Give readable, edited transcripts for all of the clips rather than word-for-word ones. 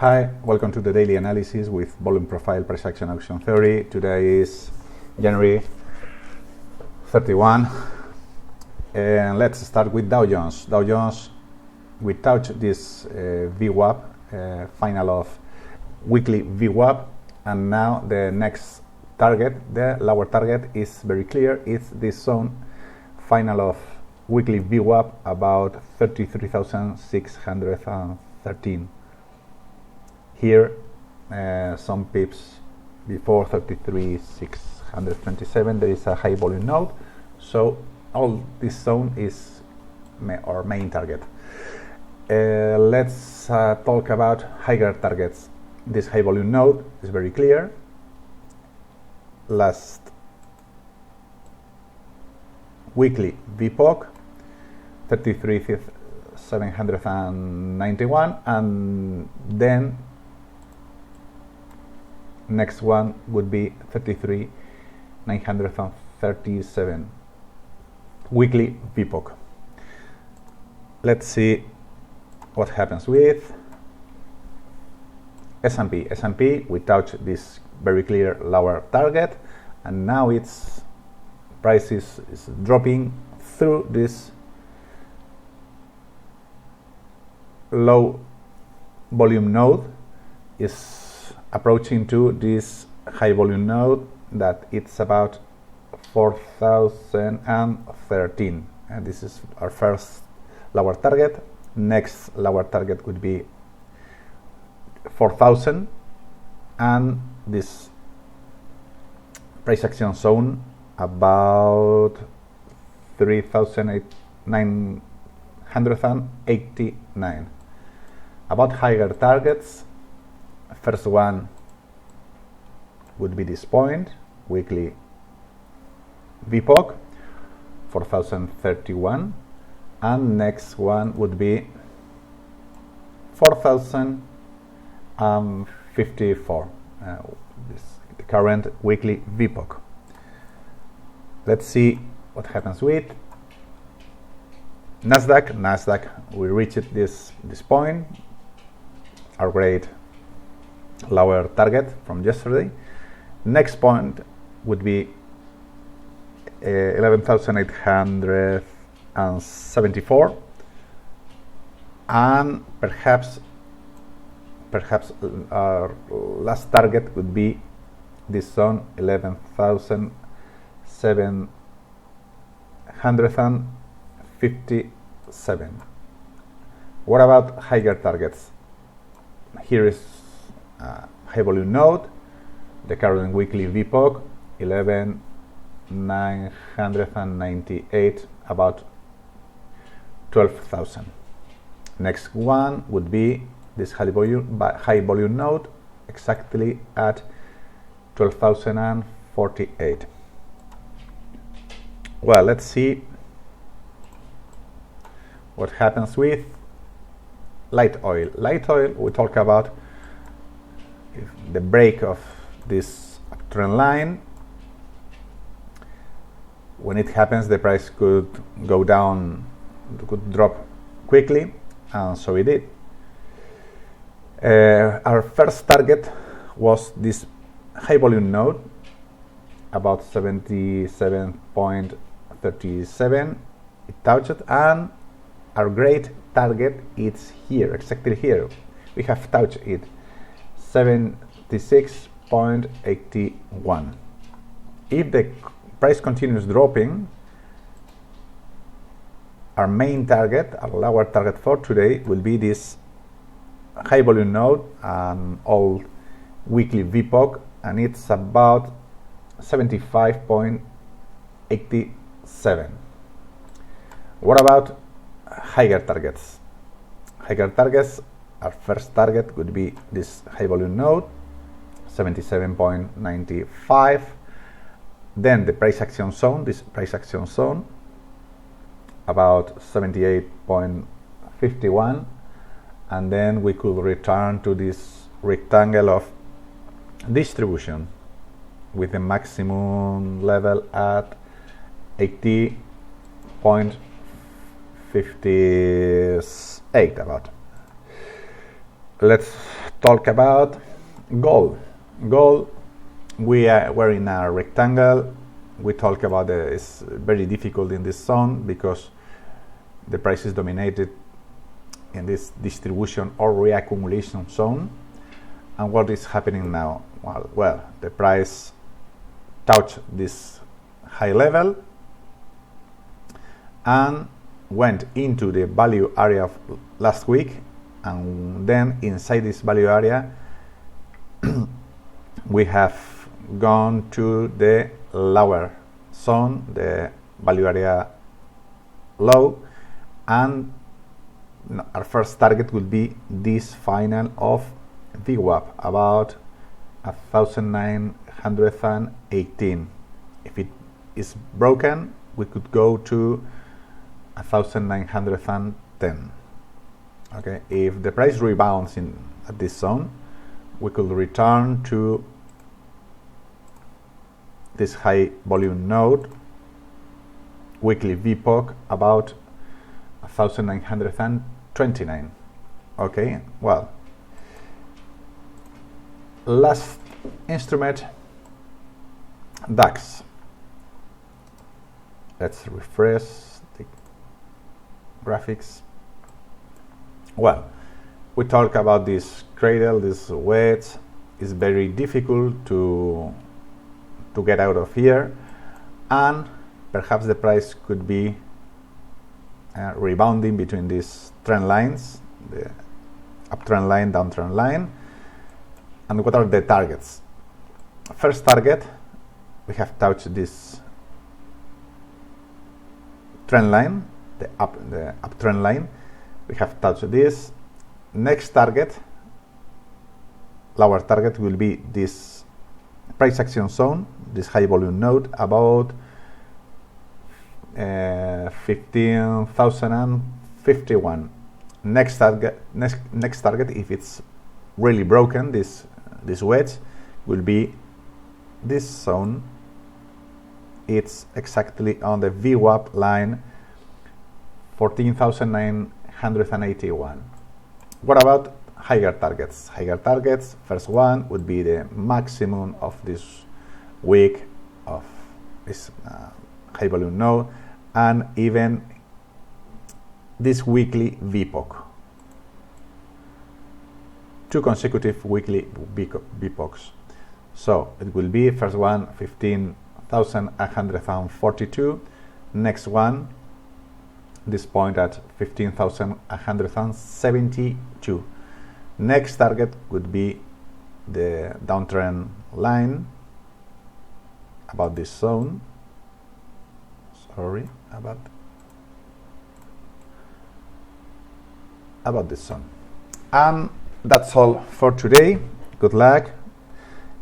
Hi, welcome to the daily analysis with volume profile price action auction theory. Today is January 31 and let's start with Dow Jones. Dow Jones, we touched this VWAP, final of weekly VWAP, and now the next target, the lower target is very clear. It's this zone, final of weekly VWAP about 33,613. Here, some pips before 33,627, there is a high volume node. So all this zone is our main target. Let's talk about higher targets. This high volume node is very clear. Last weekly VPOC, 33,791, and then next one would be 33,937 weekly VPOC. Let's see what happens with S&P. S&P, we touched this very clear lower target, and now its price is dropping through this low volume node, is approaching to this high volume node that it's about 4,013, and this is our first lower target. Next lower target would be 4,000, and this price action zone about 3,989. About higher targets, first one would be this point, weekly VPOC, 4,031, and next one would be 4,054, the current weekly VPOC. Let's see what happens with Nasdaq. Nasdaq, we reached this point, our great lower target from yesterday. Next point would be 11,874, and perhaps our last target would be this zone, 11,757. What about higher targets? Here is high volume node, the current weekly VPOC 11,998, about 12,000. Next one would be this high volume node, exactly at 12,048. Well, let's see what happens with light oil. Light oil, we talk about if the break of this trend line. When it happens, the price could go down, could drop quickly, and so it did. Our first target was this high volume node, about 77.37. It touched, and our great target is here, exactly here. We have touched it, 76.81. If the price continues dropping, our main target, our lower target for today, will be this high volume node and all weekly VPOC, and it's about 75.87. What about higher targets? Higher targets, our first target would be this high volume node, 77.95. Then the price action zone, this price action zone, about 78.51, and then we could return to this rectangle of distribution with the maximum level at 80.58 about. Let's talk about gold. Gold, we're in a rectangle. We talk about it's very difficult in this zone because the price is dominated in this distribution or reaccumulation zone. And what is happening now? Well, the price touched this high level and went into the value area of last week, and then inside this value area we have gone to the lower zone, the value area low, and our first target will be this final of VWAP, about 1918. If it is broken, we could go to 1910. Okay, if the price rebounds at this zone, we could return to this high volume node, weekly VPOC, about 1929. Okay, well, last instrument, DAX. Let's refresh the graphics. Well, we talk about this cradle, this wedge. It's very difficult to get out of here, and perhaps the price could be rebounding between these trend lines, the uptrend line, downtrend line. And what are the targets? First target, we have touched this trend line, the uptrend line. We have touched this. Next target, lower target, will be this price action zone, this high volume node, about 15,051. Next target, if it's really broken, this wedge, will be this zone. It's exactly on the VWAP line, 14,981. What about higher targets? Higher targets, first one would be the maximum of this week of this high volume node, and even this weekly VPOC. Two consecutive weekly VPOCs. So it will be first one 15,142, next one this point at 15,172. Next target would be the downtrend line, about this zone. Sorry, about this zone. And that's all for today. Good luck.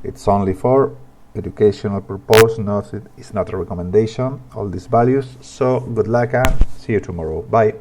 It's only for educational purpose, it's not a recommendation, all these values. So good luck and see you tomorrow. Bye.